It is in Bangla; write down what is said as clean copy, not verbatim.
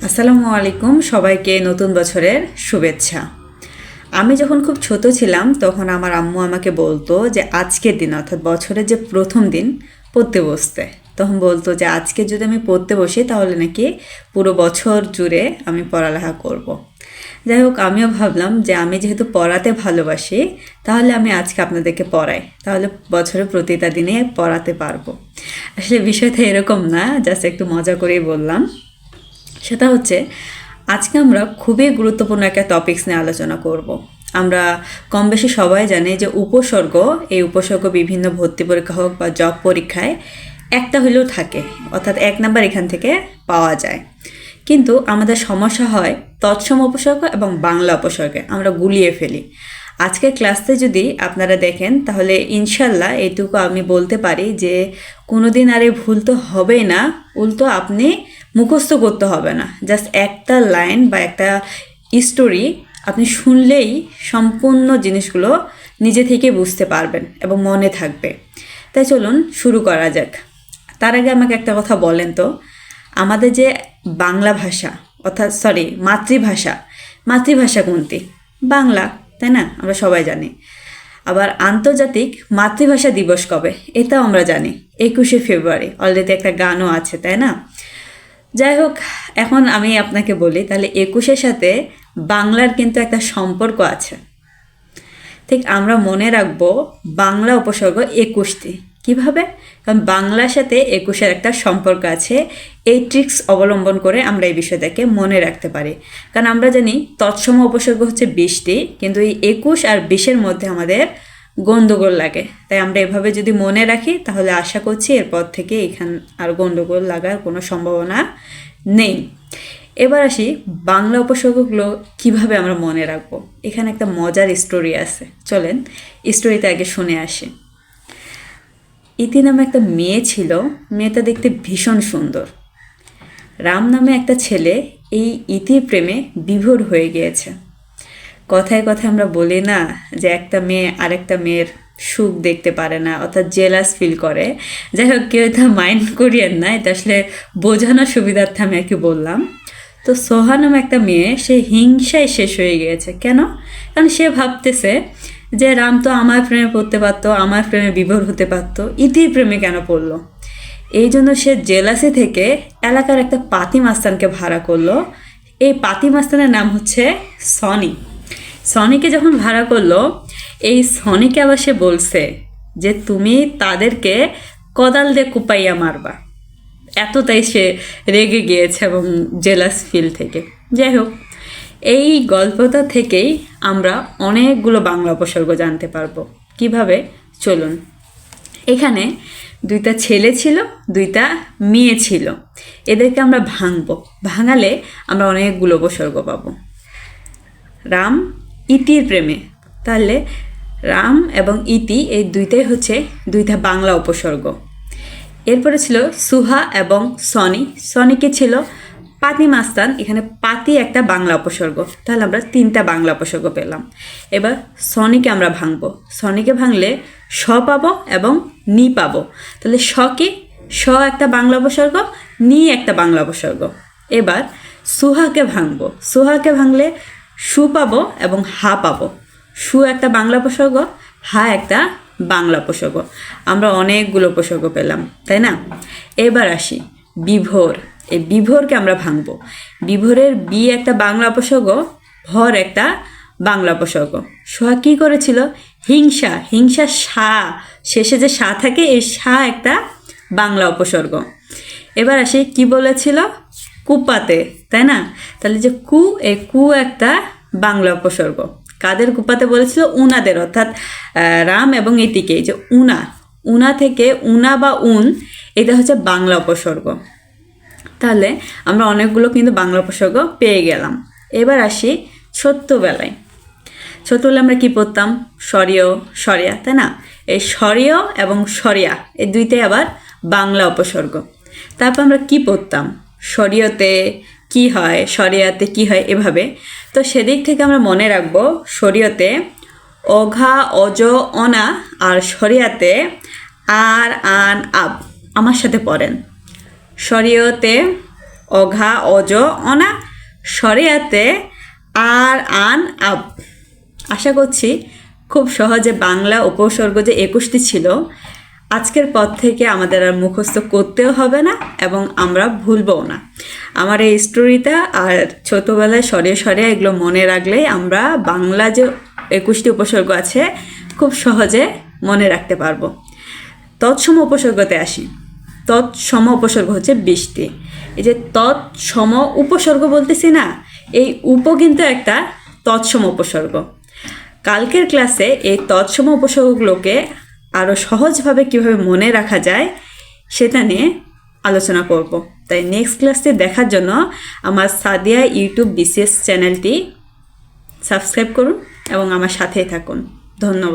আসসালামু আলাইকুম, সবাইকে নতুন বছরের শুভেচ্ছা। আমি যখন খুব ছোট ছিলাম তখন আমার আম্মু আমাকে বলতো যে আজকের দিন অর্থাৎ বছরের যে প্রথম দিন পড়তে বসতে, তখন বলতো যে আজকে যদি আমি পড়তে বসি তাহলে নাকি পুরো বছর জুড়ে আমি পড়ালেখা করব। যাই হোক, আমিও ভাবলাম যে আমি যেহেতু পড়াতে ভালোবাসি তাহলে আমি আজকে আপনাদেরকে পড়াই, তাহলে বছরের প্রতিটা দিনে পড়াতে পারবো। আসলে বিষয়টা এরকম না, জাস্ট একটু মজা করেই বললাম। সেটা হচ্ছে আজকে আমরা খুবই গুরুত্বপূর্ণ একটা টপিকস নিয়ে আলোচনা করব। আমরা কম বেশি সবাই জানি যে উপসর্গ, এই উপসর্গ বিভিন্ন ভর্তি পরীক্ষা হোক বা জব পরীক্ষায় একটা হলেও থাকে, অর্থাৎ 1 নাম্বার এখান থেকে পাওয়া যায়। কিন্তু আমাদের সমস্যা হয় তৎসম উপসর্গ এবং বাংলা উপসর্গে আমরা গুলিয়ে ফেলি। আজকের ক্লাসে যদি আপনারা দেখেন তাহলে ইনশাল্লাহ এইটুকু আমি বলতে পারি যে কোনো দিন আর এই ভুল তো হবেই না, উল্টো আপনি মুখস্থ করতে হবে না, জাস্ট একটা লাইন বা একটা স্টোরি আপনি শুনলেই সম্পূর্ণ জিনিসগুলো নিজে থেকে বুঝতে পারবেন এবং মনে থাকবে। তাই চলুন শুরু করা যাক। তার আগে আমাকে একটা কথা বলেন তো, আমাদের যে বাংলা ভাষা অর্থাৎ মাতৃভাষা কোনটি? বাংলা, তাই না? আমরা সবাই জানি। আবার আন্তর্জাতিক মাতৃভাষা দিবস কবে? এটাও আমরা জানি, 21শে ফেব্রুয়ারি। অলরেডি একটা গানও আছে, তাই না? যাই হোক, এখন আমি আপনাকে বলি তাহলে 21-এর সাথে বাংলার কিন্তু একটা সম্পর্ক আছে। ঠিক আমরা মনে রাখবো বাংলা উপসর্গ 21টি। কীভাবে? কারণ বাংলার সাথে 21-এর একটা সম্পর্ক আছে। এই ট্রিক্স অবলম্বন করে আমরা এই বিষয়টাকে মনে রাখতে পারি। কারণ আমরা জানি তৎসম উপসর্গ হচ্ছে 20টি, কিন্তু এই 21 আর 20-এর মধ্যে আমাদের গণ্ডগোল লাগে। তাই আমরা এভাবে যদি মনে রাখি তাহলে আশা করছি এরপর থেকে এখান আর গণ্ডগোল লাগার কোনো সম্ভাবনা নেই। এবার আসি বাংলা উপসর্গগুলো কিভাবে আমরা মনে রাখবো। এখানে একটা মজার স্টোরি আছে, চলেন স্টোরিটা আগে শুনে আসি। ইতি নামে একটা মেয়ে ছিল, মেয়েটা দেখতে ভীষণ সুন্দর। রাম নামে একটা ছেলে এই ইতির প্রেমে বিভোর হয়ে গিয়েছে। কথায় কথায় আমরা বলি না যে একটা মেয়ে আরেকটা মেয়ের সুখ দেখতে পারে না, অর্থাৎ জেলাস ফিল করে। যাই হোক, কেউ এটা মাইন্ড করিয়েন না, এটা আসলে বোঝানোর সুবিধার্থে আমি আর কি বললাম। তো সোহা নামে একটা মেয়ে, সে হিংসায় শেষ হয়ে গিয়েছে। কেন? কারণ সে ভাবতেছে যে রাম তো আমার প্রেমে পড়তে পারতো, আমার প্রেমে বিভোর হতে পারতো, ইতির প্রেমে কেন পড়লো? এই জন্য সে জেলাসি থেকে এলাকার একটা পাতি মাস্তানকে ভাড়া করলো। এই পাতি মাস্তানের নাম হচ্ছে সনি। সনিকে যখন ভাড়া করলো, এই সনিকে আবার সে বলছে যে তুমি তাদেরকে কোদাল দিয়ে কুপাইয়া মারবা। এতটাই সে রেগে গিয়েছে এবং জেলাস ফিল থেকে। যাই হোক, এই গল্পটা থেকেই আমরা অনেকগুলো বাংলা উপসর্গ জানতে পারবো। কিভাবে? চলুন। এখানে 2টা ছেলে ছিল, 2টা মেয়ে ছিল। এদেরকে আমরা ভাঙালে আমরা অনেকগুলো উপসর্গ পাবো। রাম ইতির প্রেমে, তাহলে রাম এবং ইতি এই 2টাই হচ্ছে 2টা বাংলা উপসর্গ। এরপরে ছিল সুহা এবং সনি। সনিকে ছিল পাতি মাস্তান, এখানে পাতি একটা বাংলা উপসর্গ, তাহলে আমরা 3টা বাংলা উপসর্গ পেলাম। এবার সনিকে আমরা ভাঙবো। সনিকে ভাঙলে স পাবো এবং নি পাবো। তাহলে কি? স একটা বাংলা উপসর্গ, নি একটা বাংলা উপসর্গ। এবার সুহাকে ভাঙবো। সুহাকে ভাঙলে সু পাবো এবং হা পাবো। সু একটা বাংলা উপসর্গ, হা একটা বাংলা উপসর্গ। আমরা অনেকগুলো উপসর্গ পেলাম, তাই না? এবার আসি বিভোর। এই বিভোরকে আমরা ভাঙবো। বিভোরের বি একটা বাংলা উপসর্গ, ভর একটা বাংলা উপসর্গ। সোহা কি করেছিল? হিংসা সা, শেষে যে সা থাকে, এই সা একটা বাংলা উপসর্গ। এবার আসি কি বলেছিল? কুপাতে, তাই না? তাহলে যে এই একটা বাংলা উপসর্গ। কাদের কুপাতে বলেছিল? উনাদের, অর্থাৎ রাম এবং ইতিকে। যে উনা থেকে উনা বা এটা হচ্ছে বাংলা উপসর্গ। তাহলে আমরা অনেকগুলো কিন্তু বাংলা উপসর্গ পেয়ে গেলাম। এবার আসি ছোট্টবেলায় আমরা কি পড়তাম? সরিয়া, তাই না? এই সরিয় এবং সরিয়া এই 2টাই আবার বাংলা উপসর্গ। তারপর আমরা কি পড়তাম? সরিয়তে কি হয়, সরিয়াতে কি হয়, এভাবে। তো সেদিক থেকে আমরা মনে রাখবো সরিয়তে অঘা, অজ, অনা, আর সরিয়াতে আর, আন, আব। আমার সাথে পড়েন। সরিয়তে অঘা অজ অনা শরিয়াতে আর আন আব। আশা করছি খুব সহজে বাংলা উপসর্গ যে 21টি ছিল আজকের পর থেকে আমাদের আর মুখস্থ করতেও হবে না এবং আমরা ভুলবও না। আমার এই স্টোরিটা আর ছোটোবেলায় সরিয়ে সরিয়ে এগুলো মনে রাখলেই আমরা বাংলা যে 21টি উপসর্গ আছে খুব সহজে মনে রাখতে পারবো। তৎসম উপসর্গতে আসি। তৎসম উপসর্গ হচ্ছে 20টি। এই যে তৎসম উপসর্গ বলতেছি না, এই কিন্তু একটা তৎসম উপসর্গ। কালকের ক্লাসে এই তৎসম উপসর্গগুলোকে আরও সহজভাবে কীভাবে মনে রাখা যায় সেটা নিয়ে আলোচনা করব। তাই নেক্সট ক্লাসটি দেখার জন্য আমার সাদিয়া ইউটিউব বিসিএস চ্যানেলটি সাবস্ক্রাইব করুন এবং আমার সাথেই থাকুন। ধন্যবাদ।